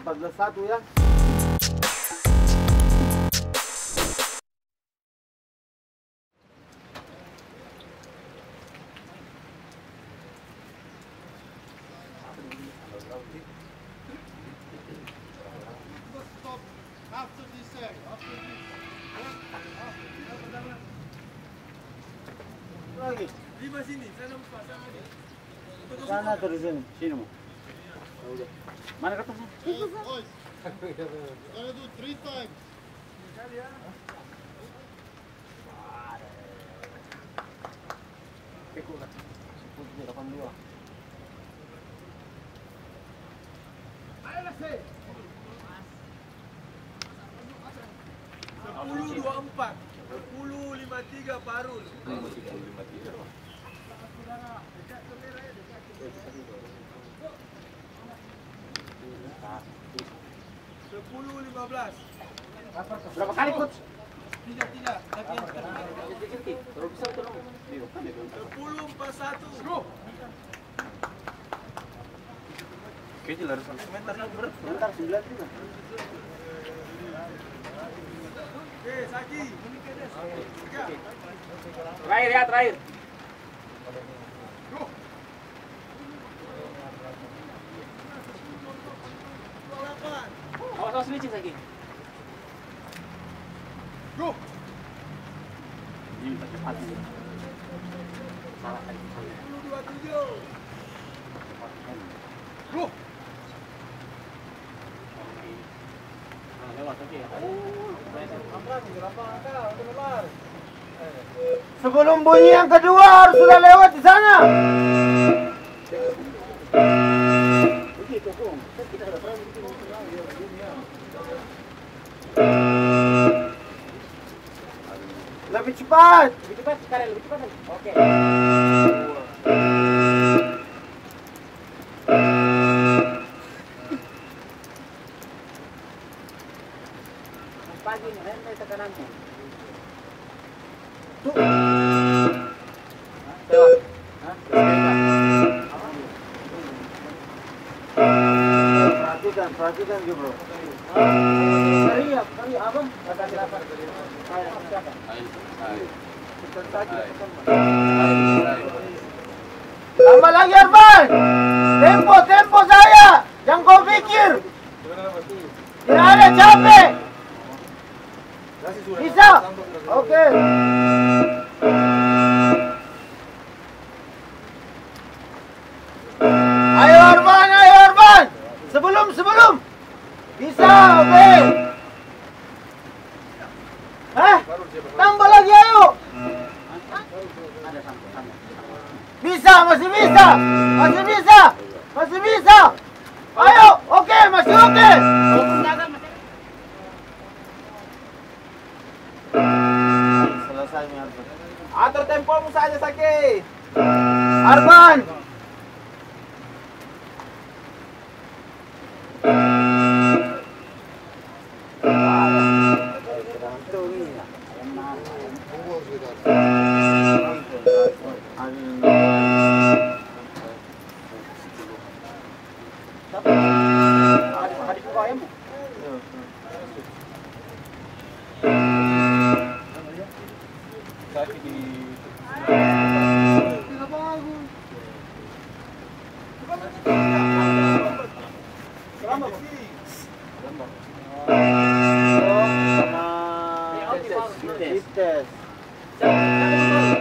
14-1 ya. Lagi. Lima sini, sana empat sama dia. Sana terus sini mau. Mana kertasnya? Oi. Gonna do 3 times. Sepuluh dua empat, 10-5-3 Parul. 10-15. Berapa kali coach? Tidak, tapi yang sekarang. 10-4-1. Kayaknya lari sampai sebentar 9 juga. Oke, Saki. Terakhir ya, terakhir. Awas licin lagi. Go. Ini cepat ini. Salah tadi. 10-27. Go. Lewat oke. Sebelum bunyi yang kedua harus sudah lewat di sana. Begitu, Bung. Kita sudah pernah begitu. Lebih cepat. Lebih cepat sekarang, lebih cepat. Oke. Pagi nih, rendah tekanannya. Tuh. Perhatikan juga bro. Kali abang. Tambah lagi Arfan. Tempo saya. Jangan kau pikir. Tidak ada capek. Bisa. Oke. Ayo Arfan. Sebelum. Bisa, oke. Tambah lagi ayo. Bisa, masih bisa. Ayo, oke, masih oke. Selesai nih Arfan. Atur tempomu saja, Saki. Arfan.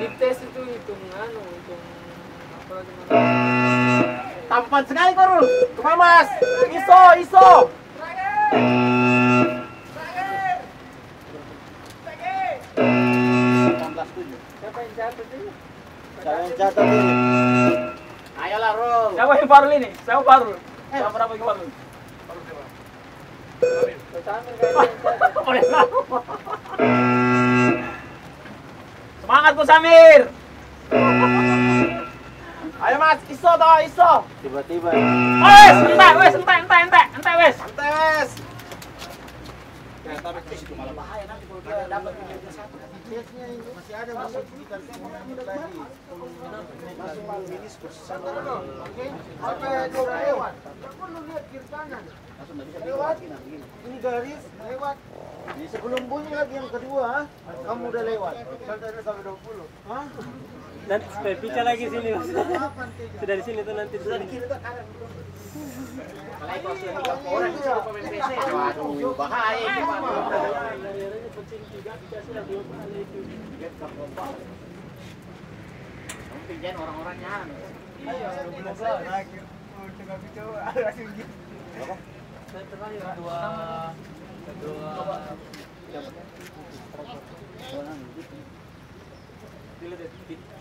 Dites itu hitung apa lagi Tampan sekali Korul. Kemana Mas? Iso. siapa yang catat ini? Saya yang catat ini. Ayolah Rul. Siapa yang Parul ini? Siapa Parul? Siapa berapa yang Parul? Semangat Gus Samir. Ayo Mas, iso. Tiba-tiba. Wes, entek wes. Santai Wes. tarik ke situ malah bahaya nanti kalau dia dapat di meja satu. Biasanya ini masih ada masuk sekitar semua tadi. Masuk meniskus. Oke. Sampai dia lewat. Perlu lihat kiri kanan. Lewat. Ini garis lewat. Sebelum bunyi lagi yang kedua, kamu udah lewat. Sampai 20. Hah? Nanti supaya pica lagi sini mas. Sudah di sini tuh nanti. Sudah di kiri ke kanan. Kalau itu sudah 3 orang itu pemain PC. Waduh, bahaya gimana? Mungkin orang-orangnya. Ayo, coba langsung gitu. Saya terakhir kedua.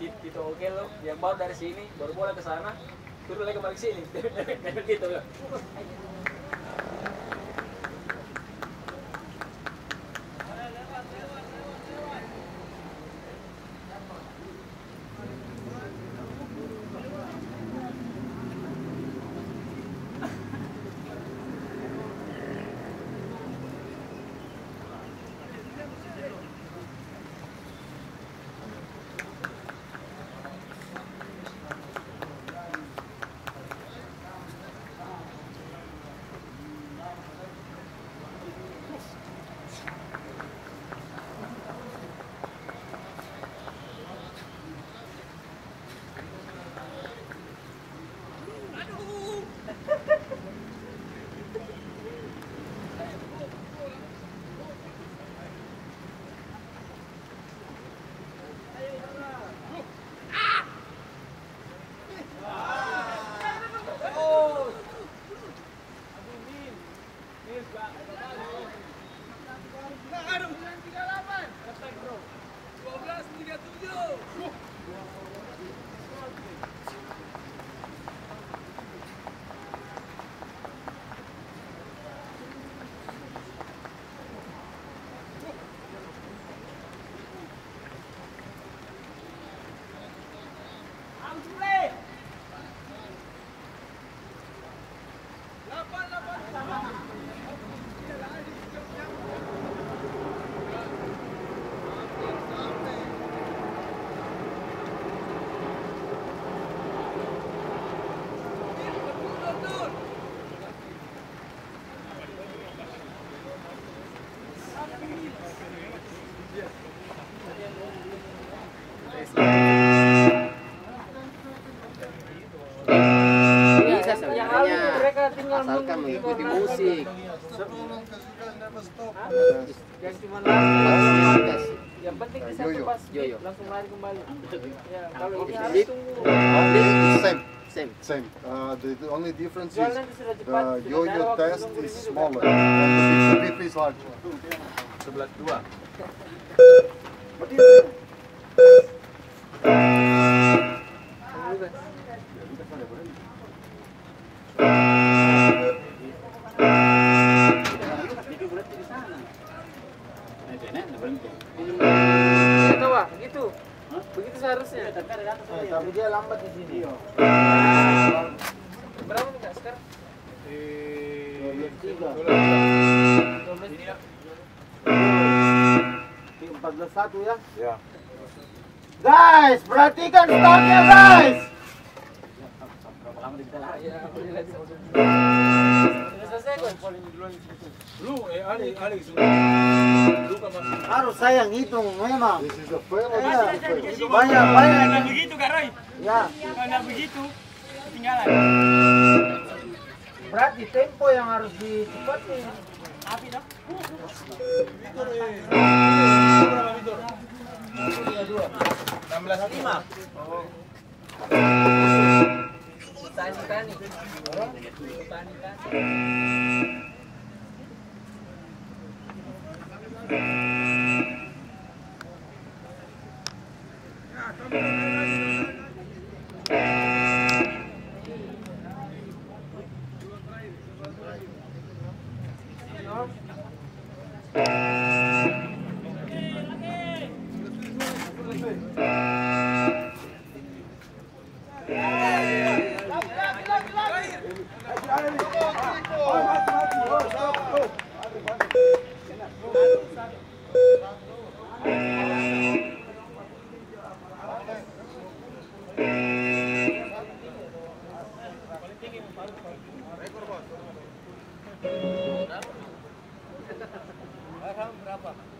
Itu oke lo, yang bawa dari sini baru boleh ke sana, turun lagi balik sini, gitu ya. Bisa sebenarnya, asalkan mengikuti musik. Yang cuma lari, yang penting di satu pas Yo-yo. langsung lari kembali. Ya, kalau ini Okay. harus tunggu. Same. The only difference Jual is nanti sudah cepat. the sudah yo-yo ada waktu test tunggu is ini smaller juga. and the beef is larger. 11-2. Gitu Wak, gitu. Begitu seharusnya. Tapi dia lambat di sini. Berapa nih Kak sekarang? 14-1 ya. Ya. Guys, perhatikan startnya guys. Ya, boleh lagi. Sudah selesai kok. Lu, Ali Lu kan masih. Harus saya yang hitung memang. This is a fail or Iya. this is a fail? Banyak. Begitu Kak Roy. Ya. Kalau nggak begitu, ketinggalan. Berarti tempo yang harus dicepatin. Api dah. Berapa Vitor? 16-5. Tani. Rekor bos. Berapa?